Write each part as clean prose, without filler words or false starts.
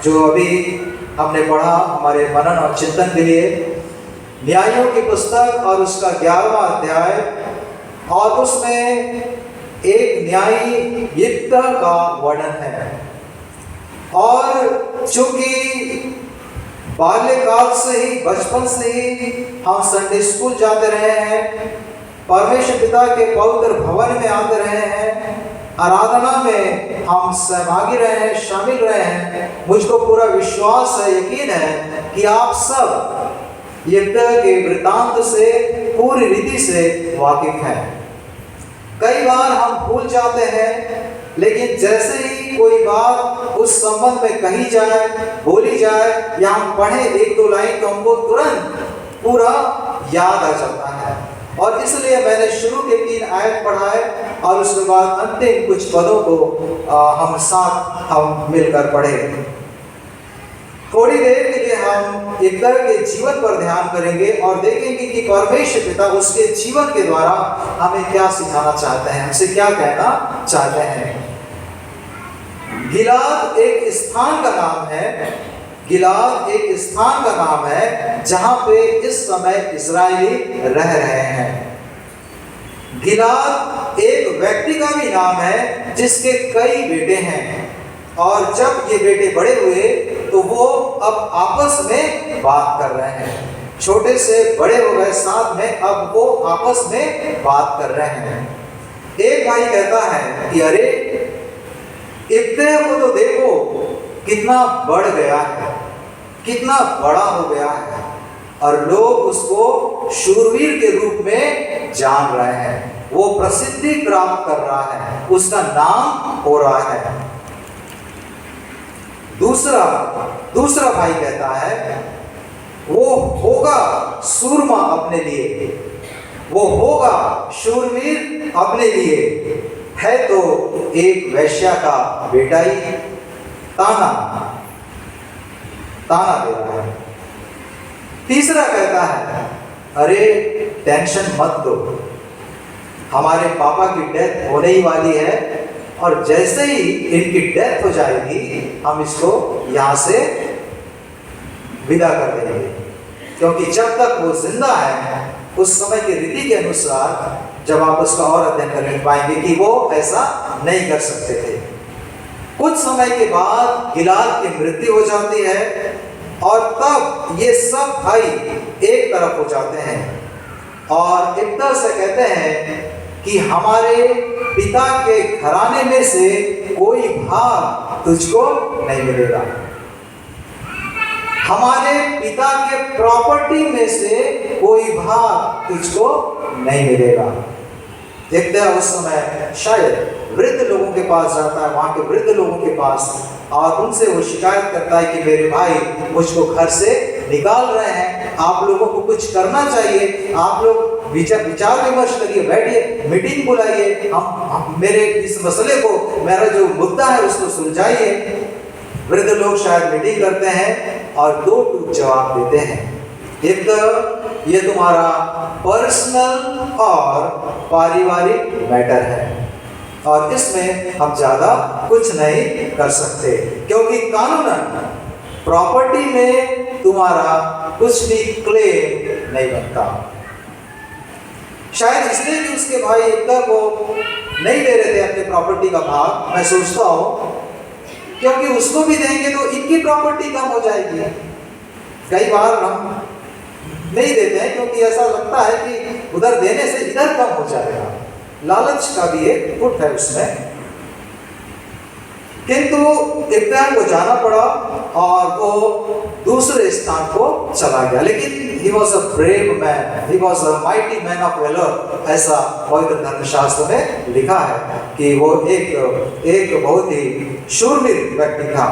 जो अभी हमने पढ़ा हमारे मनन और चिंतन के लिए, न्यायों की पुस्तक और उसका 11वां अध्याय, और उसमें एक न्यायी यिप्तह का वर्णन है। और चूंकि बाल्यकाल से ही, बचपन से ही हम संडे स्कूल जाते रहे हैं, परमेश्वर पिता के पवित्र भवन में आते रहे हैं, आराधना में हम सहभागी रहे हैं, शामिल रहे हैं, मुझको पूरा विश्वास है, यकीन है कि आप सब यिप्तह के वृत्तांत से पूरी रीति से वाकिफ हैं। कई बार हम भूल जाते हैं, लेकिन जैसे ही कोई बात उस संबंध में कही जाए, बोली जाए, या हम पढ़े 1-2 लाइन, तो हमको तुरंत पूरा याद आ जाता है। और इसलिए मैंने शुरू के 3 आयत पढ़ाए और उसके बाद अंतिम कुछ पदों को हम मिलकर पढ़े। थोड़ी देर के लिए हम यिप्तह के जीवन पर ध्यान करेंगे और देखेंगे कि परमेश्वर पिता उसके जीवन के द्वारा हमें क्या सिखाना चाहते हैं, हमसे क्या कहना चाहते हैं। गिलाद एक स्थान का नाम है, गिलाद एक स्थान का नाम है जहां पे इस समय इजरायली रह रहे हैं। गिलाद एक व्यक्ति का भी नाम है जिसके कई बेटे हैं, और जब ये बेटे बड़े हुए तो वो अब आपस में बात कर रहे हैं। छोटे से बड़े हो गए साथ में, अब वो आपस में बात कर रहे हैं। एक भाई कहता है कि अरे यिप्तह को तो देखो कितना बढ़ गया है, कितना बड़ा हो गया है, और लोग उसको शूरवीर के रूप में जान रहे हैं, वो प्रसिद्धि प्राप्त कर रहा है, उसका नाम हो रहा है। दूसरा भाई कहता है वो होगा सूरमा अपने लिए, वो होगा शूरवीर अपने लिए, है तो एक वैश्या का बेटा ही। ताना दे रहा है। तीसरा कहता है अरे टेंशन मत दो, हमारे पापा की डेथ होने ही वाली है, और जैसे ही इनकी डेथ हो जाएगी हम इसको यहाँ से विदा कर देंगे, क्योंकि जब तक वो जिंदा है उस समय की रीति के अनुसार जब आप उसका और अध्ययन कर पाएंगे कि वो ऐसा नहीं कर सकते थे। कुछ समय के बाद गिलाद की मृत्यु हो जाती है, और तब ये सब भाई एक तरफ हो जाते हैं और यिप्तह से कहते हैं कि हमारे पिता के घराने में से कोई भाग तुझको नहीं मिलेगा, हमारे पिता के प्रॉपर्टी में से कोई भाग तुझको नहीं मिलेगा। यिप्तह उस समय शायद वृद्ध लोगों के पास जाता है, वहां के वृद्ध लोगों के पास, और उनसे वो शिकायत करता है कि मेरे भाई मुझको घर से निकाल रहे हैं, आप लोगों को कुछ करना चाहिए, आप लोग विचार विमर्श करिए, बैठिए, मीटिंग बुलाइए, हम मेरे इस मसले को, मेरा जो मुद्दा है उसको सुलझाइए। वृद्ध लोग शायद मीटिंग करते हैं और 2 टूक जवाब देते हैं। एक तो ये तुम्हारा पर्सनल और पारिवारिक मैटर है, और इसमें हम ज्यादा कुछ नहीं कर सकते, क्योंकि कानूनन प्रॉपर्टी में तुम्हारा कुछ भी क्लेम नहीं बनता। शायद इसलिए भी उसके भाई यिप्तह को नहीं दे रहे थे अपने प्रॉपर्टी का भाग, मैं सोचता हूँ, क्योंकि उसको भी देंगे तो इनकी प्रॉपर्टी कम हो जाएगी। कई बार हम नहीं देते हैं क्योंकि ऐसा लगता है कि उधर देने से इधर कम हो जाएगा, लालच का भी एक फुट है उसमें। किंतु यिप्तह को जाना पड़ा और वो दूसरे स्थान को चला गया, लेकिन he was a brave man, he was a mighty man of valor, ऐसा पवित्र धर्मशास्त्र में लिखा है कि वो एक बहुत ही शूरवीर व्यक्ति था।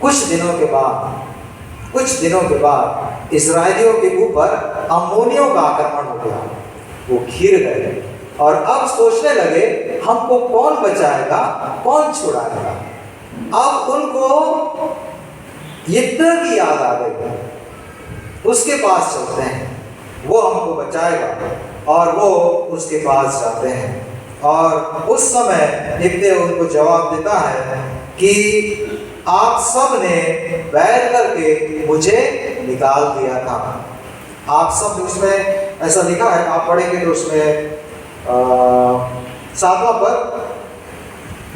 कुछ दिनों के बाद इजरायलियों के ऊपर अम्मोनियों का आक्रमण हो गया, वो घिर गए और अब सोचने लगे हमको कौन बचाएगा, कौन छुड़ाएगा। अब उनको यिप्तह की याद आ गई, उसके पास चलते हैं, वो हमको बचाएगा, और वो उसके पास जाते हैं। और उस समय यिप्तह उनको जवाब देता है कि आप सब ने बैर करके मुझे निकाल दिया था। आप सब, उसमें ऐसा लिखा है, आप पढ़ेंगे तो उसमें 7वां पद,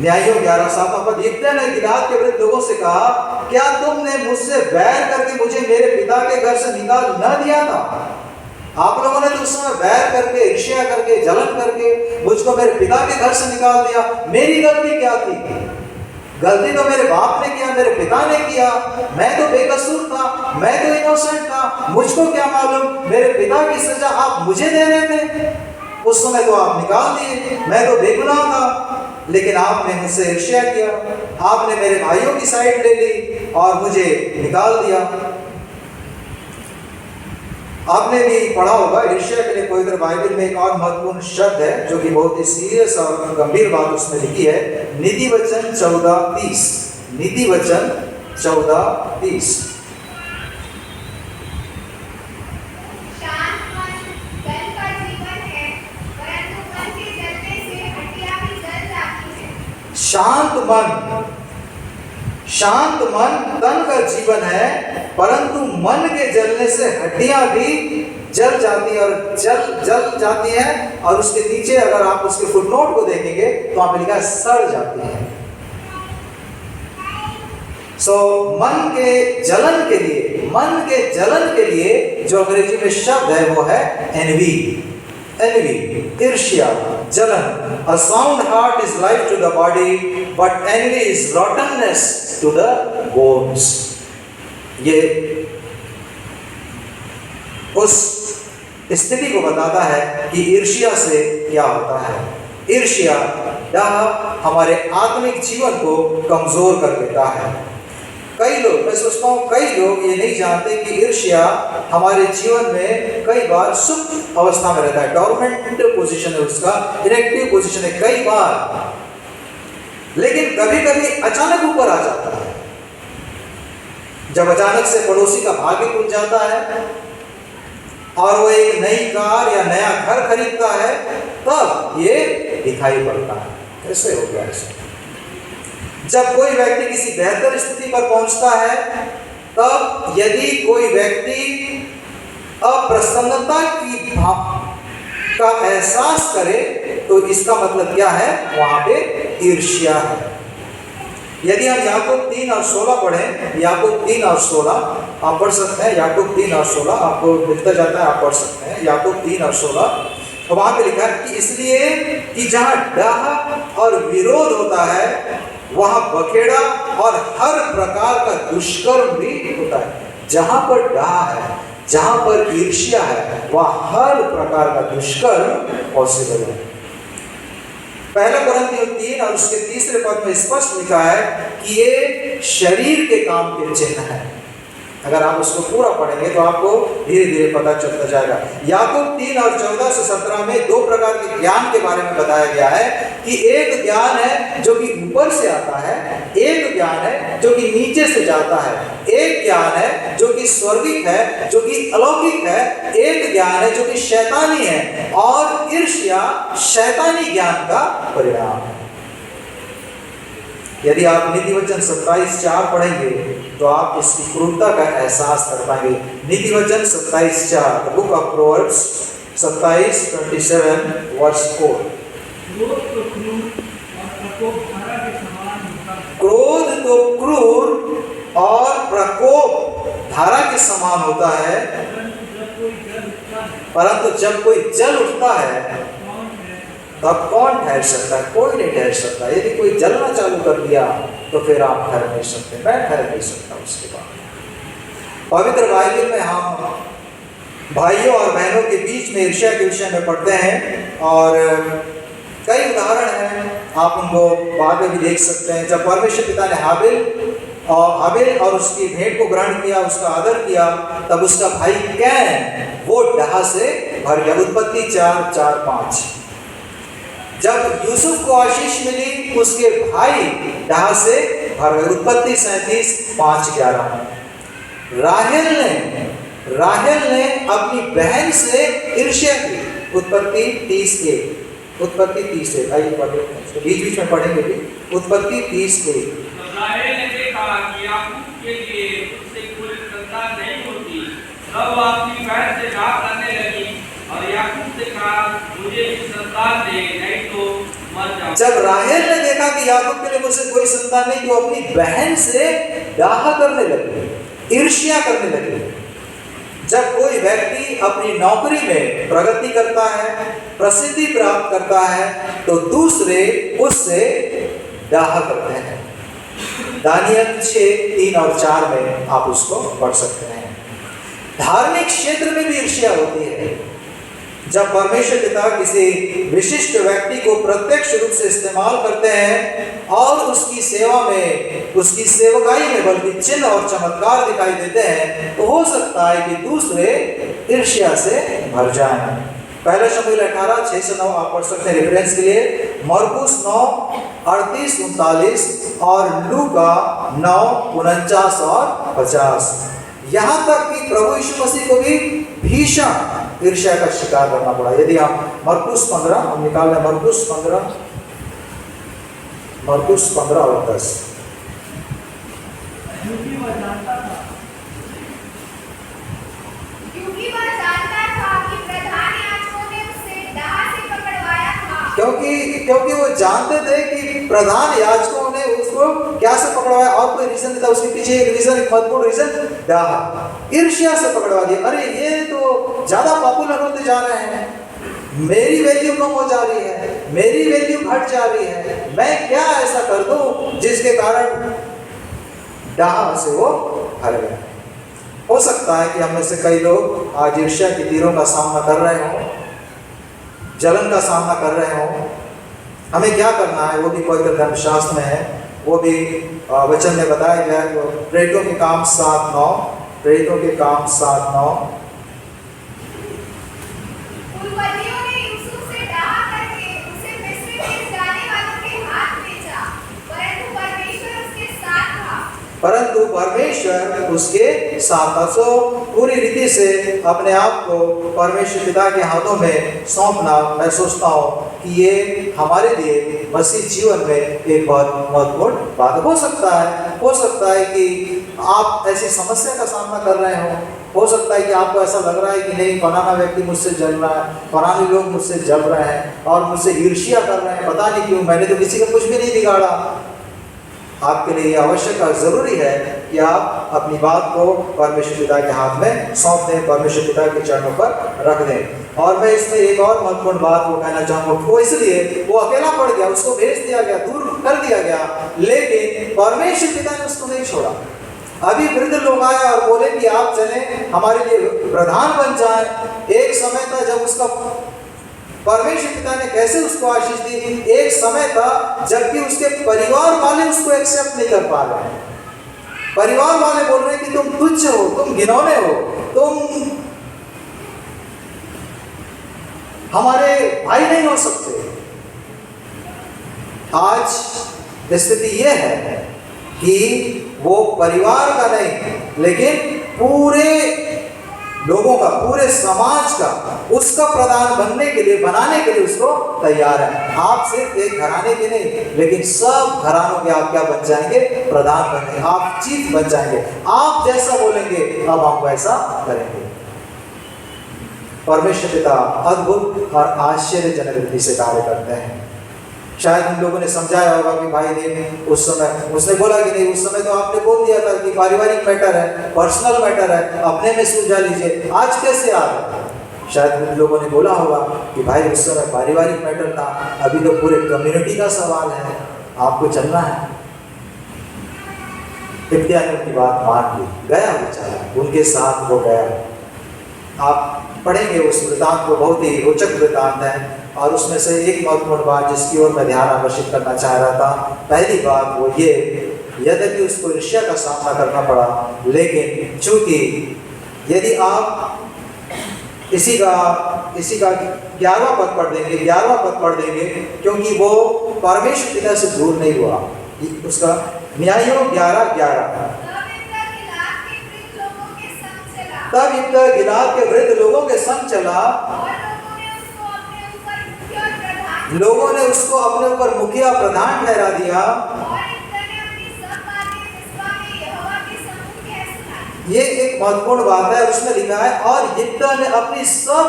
न्यायों 11:7वां पद, यिप्तह ने गिलाद के वृद्ध लोगों से कहा, क्या तुमने मुझसे बैर करके मुझे मेरे पिता के घर से निकाल न दिया था? आप लोगों ने तो उस समय बैर करके, ईर्ष्या करके, जलन करके मुझको मेरे पिता के घर से निकाल दिया। मेरी गलती क्या थी? गलती तो मेरे बाप ने किया, मेरे पिता ने किया। मैं तो बेकसूर था, मैं तो इनोसेंट था, मुझको क्या मालूम? मेरे पिता की सजा आप मुझे दे रहे थे, उस समय तो आप निकाल दिए, मैं तो बेगुनाह था। लेकिन आपने मुझसे ईर्ष्या किया, आपने मेरे भाइयों की साइड ले ली और मुझे निकाल दिया। आपने भी पढ़ा होगा, ईर्ष्या के लिए पवित्र बाइबल में एक और महत्वपूर्ण शब्द है जो कि बहुत ही सीरियस और गंभीर बात उसमें लिखी है, नीतिवचन 14:30। नीतिवचन 14:30। शांत मन तन का जीवन है, परंतु मन के जलने से हड्डियां भी जल जाती है और जल जाती हैं। और उसके नीचे अगर आप उसके फुटनोट को देखेंगे तो वहां पे लिखा है सड़ जाती है। मन के जलन के लिए जो अंग्रेजी में शब्द है वो है एनवी, ईर्ष्या, जलन। A sound heart is life to the body, but envy is rottenness to the bones. ये उस स्थिति को बताता है कि ईर्ष्या से क्या होता है। ईर्ष्या हमारे आत्मिक जीवन को कमजोर कर देता है। कई लोग, मैं सोचता हूँ कई लोग ये नहीं जानते कि ईर्ष्या हमारे जीवन में कई बार सुप्त अवस्था में रहता है, डोरमेंट पोजीशन है उसका, इनएक्टिव पोजीशन है कई बार, लेकिन कभी कभी अचानक ऊपर आ जाता है। जब अचानक से पड़ोसी का भाग्य खुल जाता है और वो एक नई कार या नया घर खरीदता है, तब ये दिखाई पड़ता है। कैसे हो गया ऐसा? जब कोई व्यक्ति किसी बेहतर स्थिति पर पहुंचता है, तब यदि कोई व्यक्ति अप्रसन्नता का एहसास करे तो इसका मतलब क्या है? वहां पे ईर्ष्या है। यदि हम याकूब 3:16 पढ़ें, याकूब 3:16 आप पढ़ सकते हैं। याकूब 3:16 आपको मिलता जाता है, आप पढ़ सकते हैं। याकूब 3:16, तो वहां पे लिखा है कि इसलिए कि जहां डाह और विरोध होता है वहां बखेड़ा और हर प्रकार का दुष्कर्म भी होता है। जहां पर डाह है, जहां पर ईर्ष्या है, वहां हर प्रकार का दुष्कर्म पॉसिबल है। पहला कुरिन्थियों 3 और उसके 3 पद में स्पष्ट लिखा है कि ये शरीर के काम के चिन्ह है। अगर आप उसको पूरा पढ़ेंगे तो आपको धीरे धीरे पता चलता जाएगा। याकूब 3 और 14 से 17 में 2 प्रकार के ज्ञान के बारे में बताया गया है कि एक ज्ञान है जो कि ऊपर से आता है, एक ज्ञान है जो कि नीचे से जाता है, एक ज्ञान है जो कि स्वर्गिक है, जो कि अलौकिक है, एक ज्ञान है जो कि शैतानी है, और ईर्ष्या शैतानी ज्ञान का परिणाम है। यदि आप नीतिवचन 27:4 पढ़ेंगे तो आप इसकी क्रूरता का एहसास कर पाएंगे। नीतिवचन 27:4, the book of Proverbs 27:27 verse 4। क्रोध तो क्रूर और प्रकोप धारा के समान होता है, परंतु जब कोई जल उठता है तब कौन ठहर सकता है? कोई नहीं ठहर सकता। यदि कोई जलना चालू कर दिया तो फिर आप ठहर नहीं सकते, मैं ठहर नहीं सकता। उसके बाद पवित्र बाइबल में हम भाइयों और बहनों के बीच में ईर्ष्या के विषय में पढ़ते हैं और कई उदाहरण हैं, आप उनको बाद में भी देख सकते हैं। जब परमेश्वर पिता ने हाबिल और उसकी भेंट को ग्रहण किया, उसका आदर किया, तब उसका भाई कैन वो डाह से भर गया। उत्पत्ति 4:4-5। जब यूसुफ को आशीष मिली, उसके भाई डाह से भर गए। उत्पत्ति 37:5-11। राहेल ने अपनी बहन से ईर्ष्या की। उत्पत्ति 30:1। उत्पत्ति 30:1 आइए पढ़ें, बीच बीच में पढ़ेंगे भी। उत्पत्ति 30:1। देखा कि याकूब के लिए उससे कोई संतान नहीं होती, तब वह अपनी बहन से डांट करने लगी और याकूब से कहा, मुझे भी संतान दे, नहीं तो मर जाऊं। जब राहेल ने देखा कि याकूब के लिए मुझसे कोई संतान नहीं, तो अपनी बहन से डाह करने लगी, ईर्ष्या करने लगी। जब कोई व्यक्ति अपनी नौकरी में प्रगति करता है, प्रसिद्धि प्राप्त करता है, तो दूसरे उससे डाह करते हैं। दानियल 6:3 और 4 में आप उसको पढ़ सकते हैं। धार्मिक क्षेत्र में भी ईर्ष्या होती है। जब परमेश्वर पिता किसी विशिष्ट व्यक्ति को प्रत्यक्ष रूप से इस्तेमाल करते हैं और उसकी सेवा में, उसकी सेवकाई में बल्कि चिन्ह और चमत्कार दिखाई देते हैं, तो हो सकता है कि दूसरे ईर्ष्या से भर जाएं। पहला शमूएल 18:6-9 आप पढ़ सकते हैं रेफरेंस के लिए। मरकुस 9:38-39 और लूका 9:49 और 50। यहाँ तक कि प्रभु यीशु मसीह को भी भीषण ईर्ष्या का शिकार करना पड़ा। यदि आप मरकुस 15 हम निकाल लें, मरकुस 15 और 10। क्योंकि वह जानता था कि प्रधान याजकों ने उसे डाह से पकड़वाया था। क्योंकि वो जानते थे कि प्रधान याजकों ने उसको क्या से पकड़वाया, और कोई रीजन नहीं था उसके पीछे। एक रीजन, एक महत्वपूर्ण रीजन, डाह, ईर्ष्या से पकड़वा दिया। अरे ये तो ज्यादा पॉपुलर होते जा रहे हैं, मेरी वैल्यू कम हो जा रही है, मेरी वैल्यू घट जा रही है, मैं क्या ऐसा कर दूं जिसके कारण डाह से वो हर गया। हो सकता है कि हम में से कई लोग आज ईर्ष्या के तीरों का सामना कर रहे हों, जलन का सामना कर रहे हों। हमें क्या करना है वो भी पवित्र धर्मशास्त्र में है, वो भी वचन में बताया गया है। प्रेरितों के काम 7:9, प्रेरितों के काम 7:9। कुलपतियों ने यूसुफ से डाह करके उसे मिस्र देश जाने वालों के हाथ बेचा, परंतु परमेश्वर उसके साथ था। परंतु परमेश्वर उसके साथ था। सो पूरी रीति से अपने आप को परमेश्वर पिता के हाथों में सौंपना, मैं सोचता हूँ कि ये हमारे लिए मसीह जीवन में एक बहुत महत्वपूर्ण बात हो सकता है कि आप ऐसी समस्या का सामना कर रहे हो सकता है कि आपको ऐसा लग रहा है कि नहीं, फलाना व्यक्ति मुझसे जल रहा है, फलाने लोग मुझसे जल रहे हैं और मुझसे ईर्ष्या कर रहे हैं, पता नहीं क्यों, मैंने तो किसी का कुछ भी नहीं बिगाड़ा। आपके लिए यह आवश्यक और ज़रूरी है कि आप अपनी बात को परमेश्वर पिता के हाथ में सौंप दें, परमेश्वर पिता के चरणों पर रख दें। और मैं इसमें एक और महत्वपूर्ण बात वो कहना चाहूँगा, वो इसलिए वो अकेला पड़ गया, उसको भेज दिया गया, दूर कर दिया गया, लेकिन परमेश्वर पिता ने उसको नहीं छोड़ा। अभी वृद्ध लोग आए और बोले कि आप चलें, हमारे लिए प्रधान बन जाए। एक समय था जब उसका परमेश्वर पिता ने कैसे उसको आशीष दी, एक समय था जबकि उसके परिवार वाले उसको एक्सेप्ट नहीं कर पा रहे हैं। परिवार वाले बोल रहे हैं कि तुम तुच्छ हो, तुम घिनौने हो, तुम हमारे भाई नहीं हो सकते। आज स्थिति यह है कि वो परिवार का नहीं, लेकिन पूरे लोगों का, पूरे समाज का, उसका प्रधान बनने के लिए, बनाने के लिए उसको तैयार है। आप सिर्फ एक घराने के नहीं, लेकिन सब घरानों के आप क्या बन जाएंगे? प्रधान बनेंगे, आप चीफ बन जाएंगे। आप जैसा बोलेंगे अब हम वैसा करेंगे। परमेश्वर पिता अद्भुत और आश्चर्यजनक रीति से कार्य करते हैं। शायद उन लोगों ने समझाया होगा कि भाई नहीं, उस समय उसने बोला कि नहीं, उस समय तो आपने बोल दिया था कि पारिवारिक मैटर है, पर्सनल मैटर है, अपने में सुलझा लीजिए, आज कैसे आ गए? शायद उन लोगों ने बोला होगा कि भाई उस समय पारिवारिक मैटर था, अभी तो पूरे कम्युनिटी का सवाल है, आपको चलना है। हिब्किय्याह ने उनकी बात मान ली, गया बेचारा, उनके साथ वो गया। आप पढ़ेंगे उस वृतांत को, बहुत ही रोचक वृतांत है। और उसमें से एक महत्वपूर्ण बात जिसकी ओर मैं ध्यान आकर्षित करना चाह रहा था, पहली बात वो ये, यद्यपि उसको ईर्ष्या का सामना करना पड़ा, लेकिन चूंकि यदि आप इसी का 11वां पद पढ़ देंगे, क्योंकि वो परमेश्वर पिता से दूर नहीं हुआ। उसका न्यायों 11:11, तब हिब्किय्याह गिलाद के वृद्ध लोगों के संग चला, लोगों ने उसको अपने ऊपर मुखिया प्रधान ठहरा दिया, ये एक महत्वपूर्ण बात है। उसमें लिखा है और यिप्तह ने अपनी सब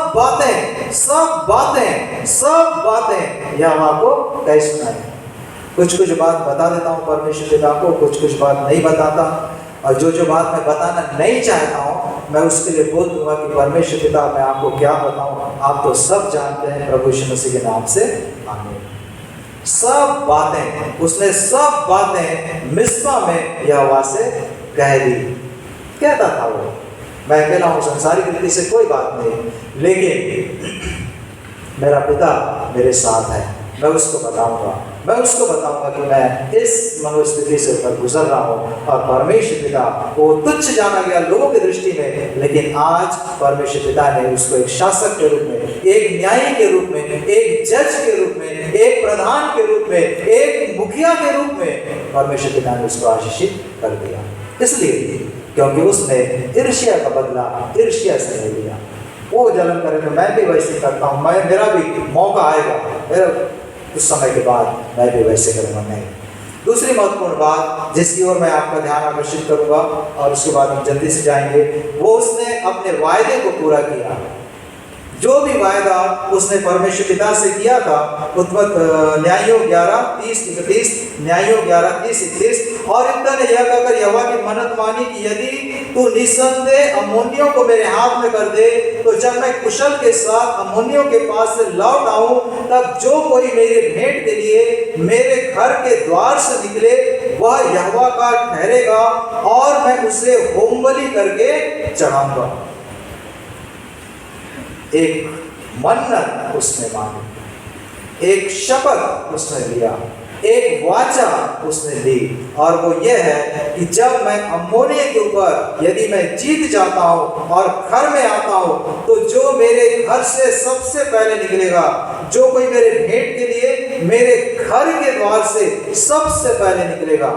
बातें यहोवा को कह सुनाई। कुछ बात बता देता हूँ परमेश्वर पिता को, कुछ बात नहीं बताता, और जो बात मैं बताना नहीं चाहता हूँ मैं उसके लिए बोल दूंगा कि परमेश्वर पिता मैं आपको क्या बताऊँ, आप तो सब जानते हैं। प्रभु यीशु मसीह के नाम से आमीन। सब बातें उसने सब बातें मिस्पा में यहोवा से कह दी। कहता था वो, मैं अकेला हूँ, संसारिक रीति से कोई बात नहीं, लेकिन मेरा पिता मेरे साथ है। मैं उसको बताऊंगा कि मैं इस मनोस्थिति से ऊपर गुजर रहा हूँ। और परमेश्वर पिता वो तुच्छ जाना गया लोगों की दृष्टि में, लेकिन आज परमेश्वर पिता ने उसको एक शासक के रूप में, एक न्यायी के रूप में, एक जज के रूप में, एक प्रधान के रूप में, एक मुखिया के रूप में परमेश्वर पिता ने उसको आशीषित कर दिया। इसलिए क्योंकि उसने ईर्ष्या का बदला ईर्ष्या से ले लिया। वो जलन करे तो मैं भी वैसे करता हूँ, मेरा भी मौका आएगा, मेरा कुछ समय के बाद मैं भी वैसे करूँगा। नहीं। दूसरी महत्वपूर्ण बात जिसकी ओर मैं आपका ध्यान आकर्षित करूँगा और उसके बाद हम जल्दी से जाएंगे, वो उसने अपने वायदे को पूरा किया। जो भी वायदा उसने परमेश्वर पिता से किया था, न्यायों 11:30-31, न्यायों 11:30-31, और यिप्तह ने यह कहकर यहोवा की मन्नत मानी कि यदि तू निसंदेह अम्मोनियों को मेरे हाथ में कर दे, तो जब मैं कुशल के साथ अम्मोनियों के पास से लौट आऊं, तब जो कोई मेरे भेंट के लिए मेरे घर के द्वार से निकले वह यहोवा का ठहरेगा, और मैं उसे होमबलि करके चढ़ाऊंगा। एक मन्नत उसने मानी, एक शपथ उसने लिया, एक वाचा उसने ली, और वो ये है कि जब मैं अम्मोनियों के ऊपर यदि मैं जीत जाता हूँ और घर में आता हूँ, तो जो मेरे घर से सबसे पहले निकलेगा, जो कोई मेरे भेंट के लिए मेरे घर के द्वार से सबसे पहले निकलेगा।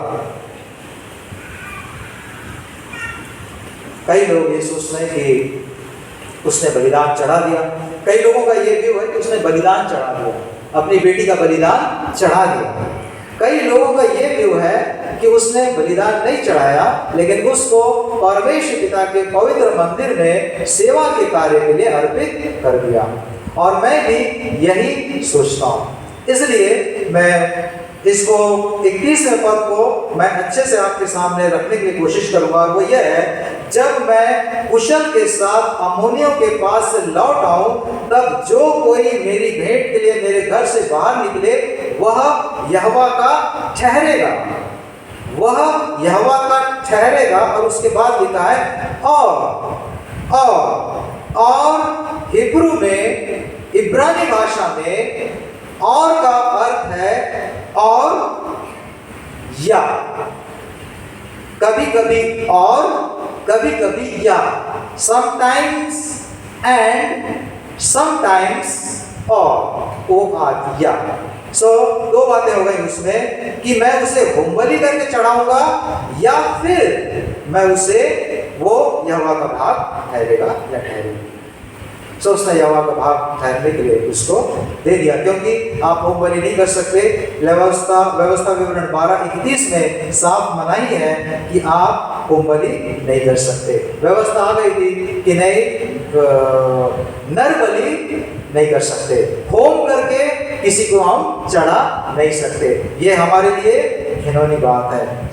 कई लोग ये सोचते हैं कि उसने बलिदान चढ़ा दिया। कई लोगों का ये व्यू है कि उसने बलिदान चढ़ा दिया, अपनी बेटी का बलिदान चढ़ा दिया। कई लोगों का ये व्यू है कि उसने बलिदान नहीं चढ़ाया, लेकिन उसको परमेश्वर पिता के पवित्र मंदिर में सेवा के कार्य के लिए अर्पित कर दिया। और मैं भी यही सोचता हूँ। इसलिए मैं इसको 31वें पद को मैं अच्छे से आपके सामने रखने की कोशिश करूंगा, और वो यह है, जब मैं कुशल के साथ अम्मोनियों के पास से लौट आऊं, तब जो कोई मेरी भेंट के लिए मेरे घर से बाहर निकले वह यहोवा का ठहरेगा, वह यहोवा का ठहरेगा। और उसके बाद लिखा है और हिब्रू में, इब्रानी भाषा में और का अर्थ है और या, कभी कभी और कभी कभी या, समटाइम्स एंड समटाइम्स और या। दो बातें हो गई उसमें कि मैं उसे होमबलि करके चढ़ाऊंगा, या फिर मैं उसे वो यहोवा का भाग ठहरेगा या ठहरेगी। उसने यहोवा का भाग ठहरने के लिए उसको दे दिया, क्योंकि आप होमबलि नहीं कर सकते। व्यवस्था विवरण 12:31 में साफ मनाही है कि आप होमबलि नहीं कर सकते। व्यवस्था आ गई थी कि नहीं, नर बलि नहीं कर सकते, होम करके किसी को हम चढ़ा नहीं सकते। ये हमारे लिए घिनौनी बात है।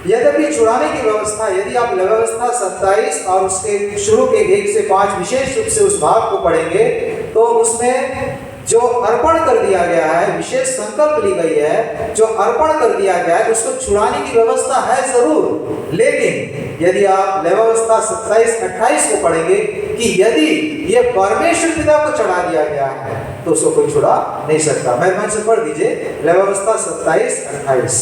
यद्यपि छुड़ाने की व्यवस्था, यदि आप व्यवस्था 27 और उसके शुरू के 1 से 5 विशेष रूप से उस भाग को पढ़ेंगे, तो उसमें जो अर्पण कर दिया गया है, विशेष संकल्प ली गई है, जो अर्पण कर दिया गया है, उसको छुड़ाने की व्यवस्था है जरूर। लेकिन यदि आप व्यवस्था 27-28 को पढ़ेंगे कि यदि ये परमेश्वर पिता को चढ़ा दिया गया है, तो उसको कोई छुड़ा नहीं सकता। मेहरबानी से पढ़ दीजिए व्यवस्था 27-28।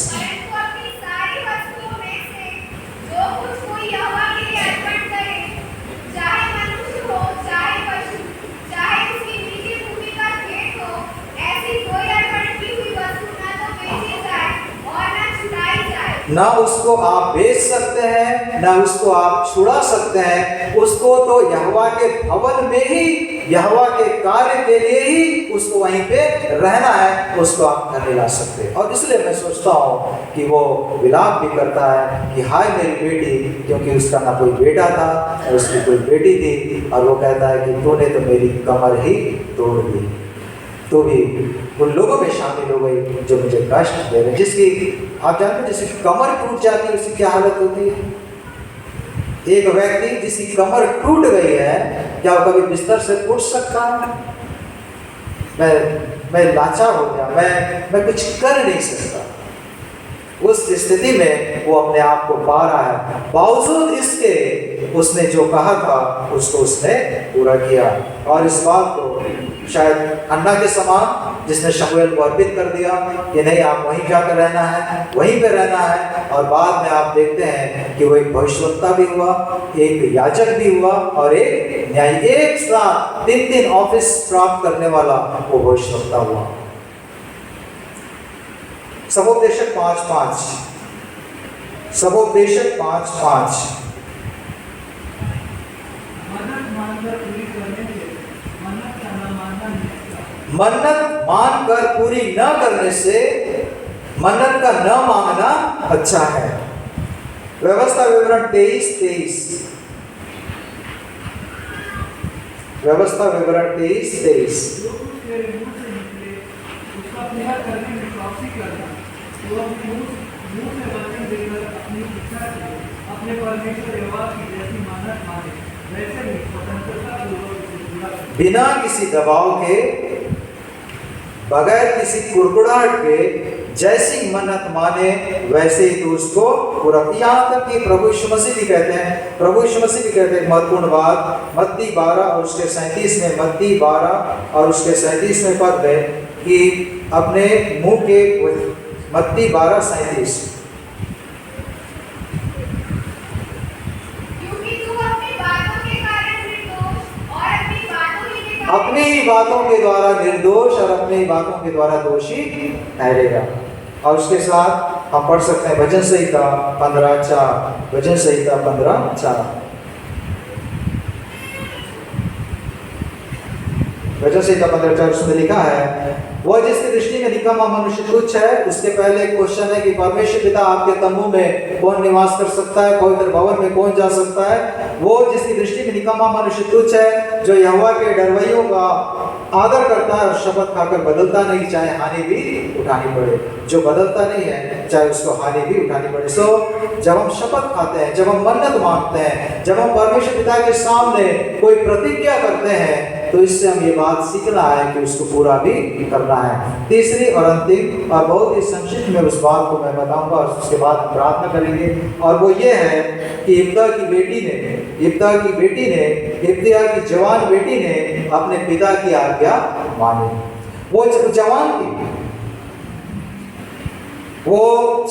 ना उसको आप बेच सकते हैं, ना उसको आप छुड़ा सकते हैं। उसको तो यहोवा के भवन में ही, यहोवा के कार्य के लिए ही उसको वहीं पे रहना है, उसको आप घर नहीं ला सकते। और इसलिए मैं सोचता हूँ कि वो विलाप भी करता है कि हाय मेरी बेटी, क्योंकि उसका ना कोई बेटा था और उसकी कोई बेटी थी, और वो कहता है कि तूने तो मेरी कमर ही तोड़ दी। तो भी उन लोगों में शामिल हो गई जो मुझे कष्ट दे रहे, जिसकी आप जानते हैं जिसकी कमर टूट जाती है उसकी क्या हालत होती है। एक व्यक्ति जिसकी कमर टूट गई है, क्या वो कभी बिस्तर से उठ सकता है? मैं लाचार हो गया, मैं कुछ कर नहीं सकता। उस स्थिति में वो अपने आप को पा रहा है, बावजूद इसके उसने जो कहा था उसको उसने पूरा किया। और इस बात को शायद अन्ना के समान, जिसने शमूएल को अर्पित कर दिया कि नहीं आप वहीं जाकर रहना है, वहीं पे रहना है। और बाद में आप देखते हैं कि वो एक भविष्यवक्ता भी हुआ, एक याजक भी हुआ और एक न्यायी, एक साथ 3 ऑफिस प्राप्त करने वाला वो भविष्यवक्ता हुआ। सबोपदेशक 5:5, सबोपदेशक 5:5। मन्नत मानकर पूरी न करने से मन्नत का न मांगना अच्छा है। व्यवस्था विवरण 23:23, व्यवस्था विवरण 23:23। बिना किसी दबाव के, बगैर किसी कुड़कुड़ाहट के, जैसी मन्नत माने वैसे ही तो उसको पूरा। यहाँ तक कि प्रभु यीशु मसीह भी कहते हैं, प्रभु यीशु मसीह भी कहते हैं महत्वपूर्ण बात, मत्ती 12 और उसके 37 में, मत्ती 12 और उसके 37 में पद है कि अपने मुंह के, मत्ती 12:37, अपनी ही बातों के द्वारा निर्दोष और अपनी बातों के द्वारा दोषी ठहरेगा। और उसके साथ हम पढ़ सकते हैं भजन संहिता 15:4, भजन संहिता 15:4, भजन संहिता 15:4। उसमें लिखा है, वह जिसकी दृष्टि में निकम्मा मनुष्य तुच्छ है। उसके पहले एक क्वेश्चन है कि परमेश्वर पिता आपके तंबू में कौन निवास कर सकता है, पवित्र भवन में कौन जा सकता है? वो जिसकी दृष्टि में निकम्मा मनुष्य तुच्छ है, जो यहोवा के डरवैयों का आदर करता है और शपथ खाकर बदलता नहीं, चाहे हानि भी उठानी पड़े। जो बदलता नहीं है, चाहे उसको हानि भी उठानी पड़े। सो जब हम शपथ खाते हैं, जब हम मन्नत मांगते हैं, जब हम परमेश्वर पिता के सामने कोई प्रतिज्ञा करते हैं, तो इससे हम ये बात सीखना है कि उसको पूरा भी करना है। तीसरी और अंतिम और बहुत ही संक्षिप्त में उस बात को मैं बताऊंगा और उसके बाद हम प्रार्थना करेंगे, और वो ये है कि इब्तिया की जवान बेटी ने अपने पिता की आज्ञा मानी। वो जवान थी, वो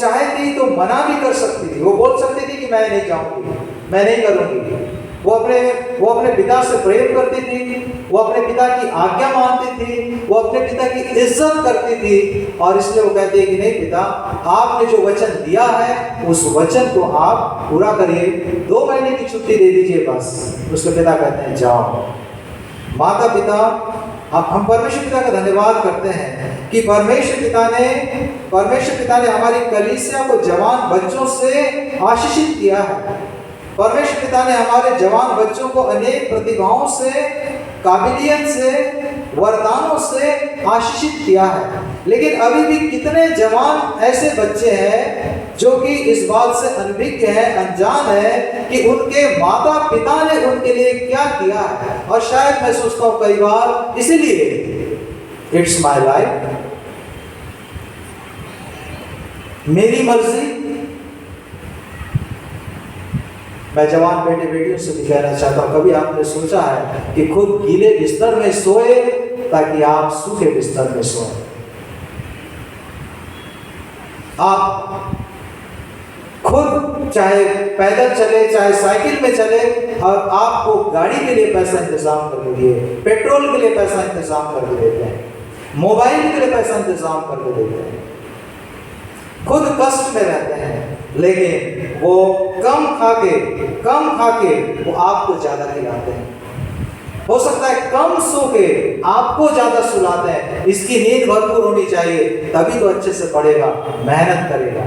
चाहती तो मना भी कर सकती थी, वो बोल सकती थी कि मैं नहीं जाऊंगी, मैं नहीं करूंगी। वो अपने पिता से प्रेम करती थी, वो अपने पिता की आज्ञा मानती थी, वो अपने पिता की इज्जत करती थी। और इसलिए वो कहती है कि नहीं पिता, आपने जो वचन दिया है उस वचन को आप पूरा करिए, 2 महीने की छुट्टी दे दीजिए बस। उसके पिता कहते हैं जाओ। माता पिता, हम परमेश्वर पिता का धन्यवाद करते हैं कि परमेश्वर पिता ने हमारी कलीसिया को जवान बच्चों से आशीषित किया है। परमेश्वर पिता ने हमारे जवान बच्चों को अनेक प्रतिभाओं से, काबिलियत से, वरदानों से आशीषित किया है। लेकिन अभी भी कितने जवान ऐसे बच्चे हैं जो कि इस बात से अनभिज्ञ है, अनजान है कि उनके माता पिता ने उनके लिए क्या किया है। और शायद मैं सोचता हूँ कई बार इसीलिए इट्स माय लाइफ, मेरी मर्जी। मैं जवान बेटे बेटियों से भी कहना चाहता हूँ, कभी आपने सोचा है कि खुद गीले बिस्तर में सोए ताकि आप सूखे बिस्तर में सोए? आप खुद चाहे पैदल चले, चाहे साइकिल में चले, और आपको गाड़ी के लिए पैसा इंतजाम कर दिए, पेट्रोल के लिए पैसा इंतजाम कर देते हैं, मोबाइल के लिए पैसा इंतजाम कर देते हैं, खुद कष्ट में रहते हैं, लेकिन वो कम खा के वो आपको ज्यादा खिलाते हैं। हो सकता है कम सो के आपको ज्यादा सुलाते हैं। इसकी नींद भरपूर होनी चाहिए, तभी तो अच्छे से पढ़ेगा, मेहनत करेगा।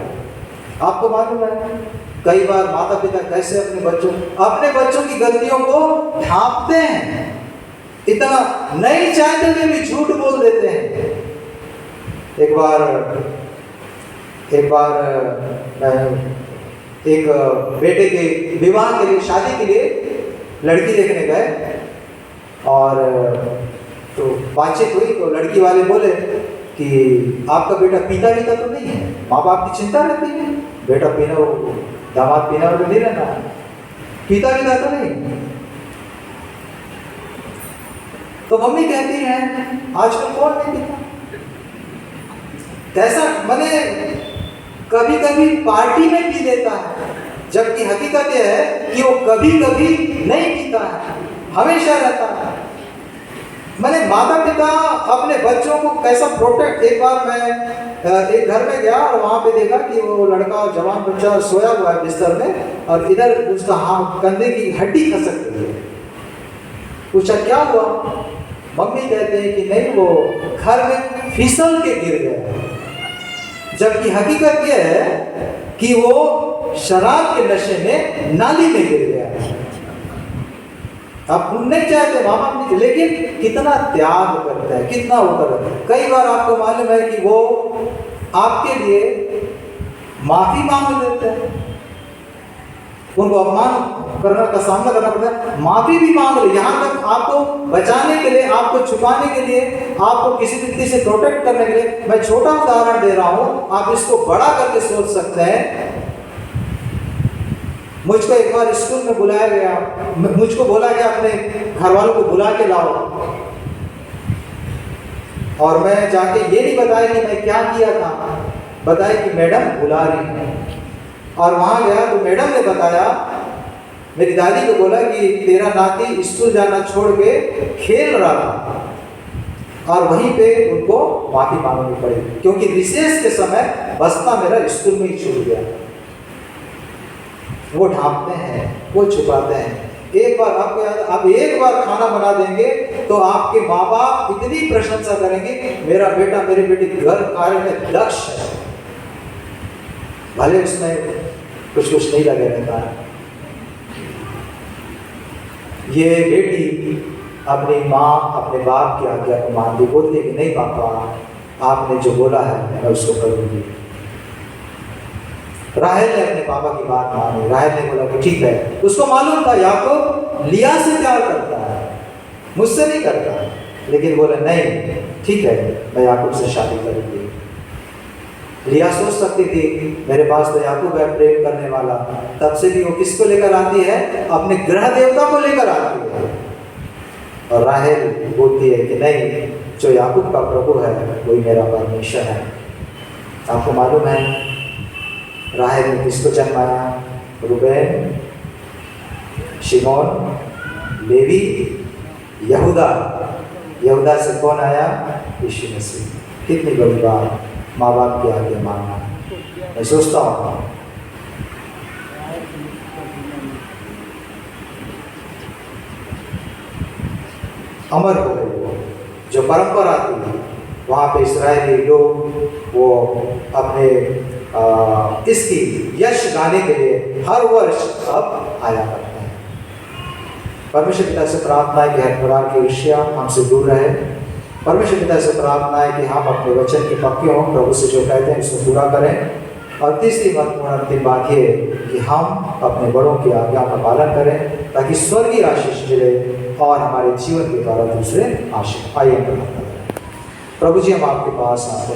आपको मालूम है कई बार माता पिता कैसे अपने बच्चों की गलतियों को ढांपते हैं, इतना नहीं चाहते हुए भी झूठ बोल देते हैं। एक बार एक बेटे के विवाह के लिए, शादी के लिए लड़की देखने गए और तो बातचीत हुई तो लड़की वाले बोले कि आपका बेटा पीता तो नहीं है। माँ बाप की चिंता रहती है, बेटा दामाद पीना तो नहीं रहना, पीता तो नहीं। तो मम्मी कहती है आजकल कौन नहीं पीता, कैसा मैंने कभी कभी पार्टी में पी लेता है, जबकि हकीकत यह है कि वो कभी नहीं पीता है, हमेशा रहता है। मैंने माता पिता अपने बच्चों को कैसा प्रोटेक्ट। एक बार मैं एक घर में गया और वहां पे देखा कि वो लड़का जवान बच्चा सोया हुआ है बिस्तर में और इधर उसका कंधे की हड्डी खसक रही है। पूछा क्या हुआ? मम्मी कहते हैं कि नहीं, वो घर में फिसल के गिर गया, जबकि हकीकत यह है कि वो शराब के नशे में नाली में गिर गया। आप नहीं चाहते, माँ बाप नहीं, लेकिन कितना त्याग करता है, कितना वो करता है। कई बार आपको मालूम है कि वो आपके लिए माफी मांग लेते हैं, उनको अपमान करने का सामना करना पड़ता है, माफी भी मांग ले। यहाँ तक आपको बचाने के लिए, आपको छुपाने के लिए, आपको किसी व्यक्ति से प्रोटेक्ट करने के लिए। मैं छोटा उदाहरण दे रहा हूँ, आप इसको बड़ा करके सोच सकते हैं। मुझको एक बार स्कूल में बुलाया गया, मुझको बोला गया अपने घर वालों को बुला के लाओ, और मैं जाके ये नहीं बताया कि मैं क्या किया था, बताया कि मैडम बुला रही है। और वहां गया तो मैडम ने बताया, मेरी दादी को बोला कि तेरा नाती स्कूल जाना छोड़ के खेल रहा था, और वहीं पे उनको माफी मांगनी पड़ी, क्योंकि रिसेस के समय बस्ता मेरा स्कूल में ही छूट गया। वो ढांपते हैं, वो छुपाते हैं। एक बार आपको याद, आप एक बार खाना बना देंगे तो आपके माँ बाप इतनी प्रशंसा करेंगे, मेरा बेटा मेरी बेटी घर कार्य में दक्ष है, भले उसमें कुछ नहीं लगे रहता है। ये बेटी अपनी माँ अपने बाप की आज्ञा को मानती, बोलती है कि नहीं पापा आपने जो बोला है मैं उसको करूँगी। राहेल ने अपने पापा की बात मानी, राहेल ने बोला कि ठीक है। उसको मालूम था याकूब लिया से प्यार करता है, मुझसे नहीं करता, लेकिन बोला नहीं ठीक है मैं याकूब से शादी करूंगी। लिया सोच सकती थी मेरे पास तो याकूब है प्रेम करने वाला, तब से भी वो किसको लेकर आती है? अपने ग्रह देवता को लेकर आती है। और राहेल बोलती है कि नहीं, जो याकूब का प्रभु है वही मेरा परमेश्वर है। आपको मालूम है राहेल ने किसको जन्माया? रूबेन, शिमोन, लेवी, यहूदा से कौन आया? यीशु मसीह। कितनी बड़ी बात, माँ बाप की आज्ञा मानना। मैं सोचता हूँ अमर हो गई वो जो परंपरा थी। वहाँ पे इस्राएली लोग वो अपने इसकी यश गाने के लिए हर वर्ष अब आया करते हैं। परमेश्वर पिता से प्रार्थना है कि हर प्रकार की ईर्ष्या हमसे दूर रहे। परमेश्वर पिता से प्रार्थना है कि हम अपने वचन के पक्के हों, प्रभु से जो कहते हैं उसको पूरा करें। और तीसरी महत्वपूर्ण अंतिम बात ये कि हम अपने बड़ों की आज्ञा का पालन करें, ताकि स्वर्गीय आशीष मिले और हमारे जीवन के द्वारा दूसरे आशीष। आइए प्रार्थना करें। प्रभु जी हम आपके पास आते